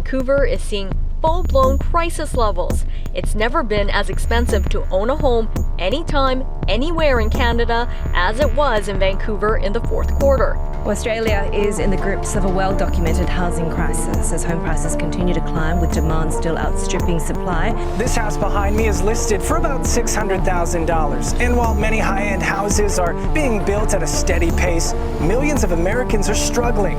Vancouver is seeing full-blown crisis levels. It's never been as expensive to own a home anytime, anywhere in Canada as it was in Vancouver in the fourth quarter. Australia is in the grips of a well-documented housing crisis as home prices continue to climb with demand still outstripping supply. This house behind me is listed for about $600,000. And while many high-end houses are being built at a steady pace, millions of Americans are struggling.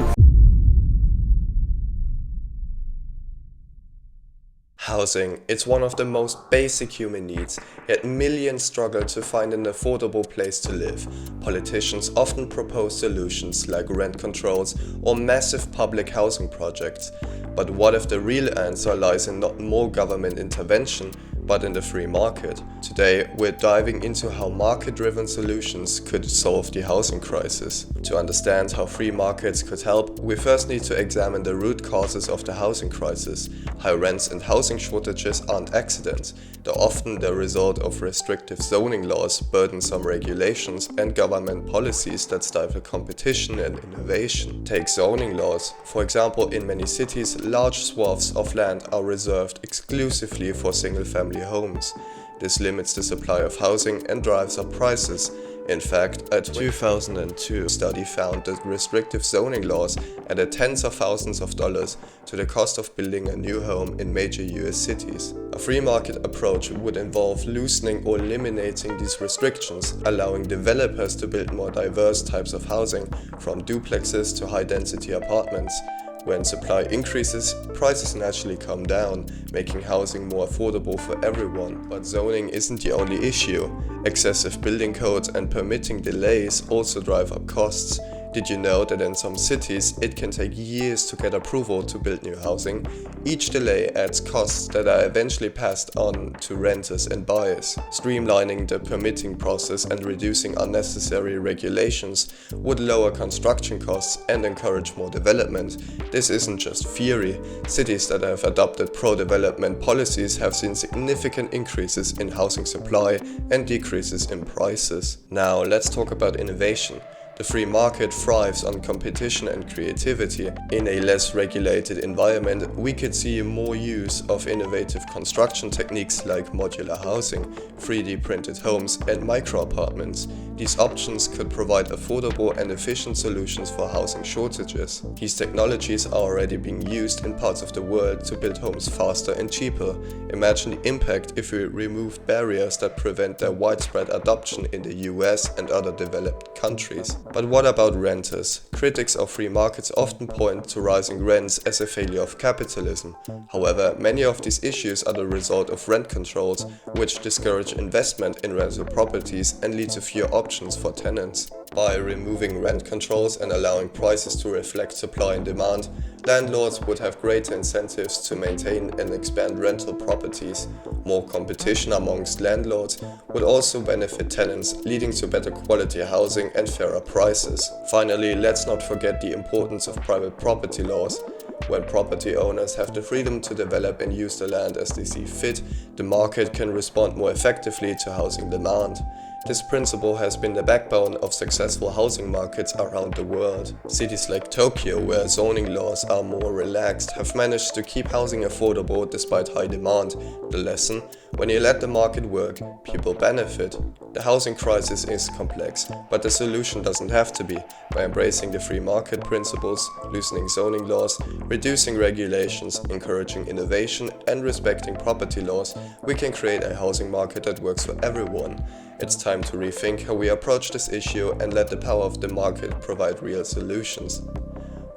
Housing, it's one of the most basic human needs, yet millions struggle to find an affordable place to live. Politicians often propose solutions like rent controls or massive public housing projects. But what if the real answer lies in not more government intervention, but in the free market? Today, we're diving into how market-driven solutions could solve the housing crisis. To understand how free markets could help, we first need to examine the root causes of the housing crisis. High rents and housing shortages aren't accidents. They're often the result of restrictive zoning laws, burdensome regulations, and government policies that stifle competition and innovation. Take zoning laws. For example, in many cities, large swaths of land are reserved exclusively for single-family homes. This limits the supply of housing and drives up prices. In fact, a 2002 study found that restrictive zoning laws added tens of thousands of dollars to the cost of building a new home in major US cities. A free market approach would involve loosening or eliminating these restrictions, allowing developers to build more diverse types of housing, from duplexes to high-density apartments. When supply increases, prices naturally come down, making housing more affordable for everyone. But zoning isn't the only issue. Excessive building codes and permitting delays also drive up costs. Did you know that in some cities it can take years to get approval to build new housing? Each delay adds costs that are eventually passed on to renters and buyers. Streamlining the permitting process and reducing unnecessary regulations would lower construction costs and encourage more development. This isn't just theory. Cities that have adopted pro-development policies have seen significant increases in housing supply and decreases in prices. Now let's talk about innovation. The free market thrives on competition and creativity. In a less regulated environment, we could see more use of innovative construction techniques like modular housing, 3D printed homes, and micro-apartments. These options could provide affordable and efficient solutions for housing shortages. These technologies are already being used in parts of the world to build homes faster and cheaper. Imagine the impact if we removed barriers that prevent their widespread adoption in the US and other developed countries. But what about renters? Critics of free markets often point to rising rents as a failure of capitalism. However, many of these issues are the result of rent controls, which discourage investment in rental properties and lead to fewer options for tenants. By removing rent controls and allowing prices to reflect supply and demand, landlords would have greater incentives to maintain and expand rental properties. More competition amongst landlords would also benefit tenants, leading to better quality housing and fairer prices. Finally, let's not forget the importance of private property laws. When property owners have the freedom to develop and use the land as they see fit, the market can respond more effectively to housing demand. This principle has been the backbone of successful housing markets around the world. Cities like Tokyo, where zoning laws are more relaxed, have managed to keep housing affordable despite high demand. The lesson: when you let the market work, people benefit. The housing crisis is complex, but the solution doesn't have to be. By embracing the free market principles, loosening zoning laws, reducing regulations, encouraging innovation, and respecting property laws, we can create a housing market that works for everyone. It's time to rethink how we approach this issue and let the power of the market provide real solutions.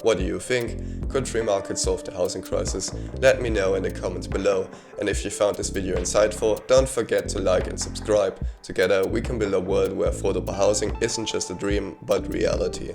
What do you think? Could free markets solve the housing crisis? Let me know in the comments below. And if you found this video insightful, don't forget to like and subscribe. Together we can build a world where affordable housing isn't just a dream, but reality.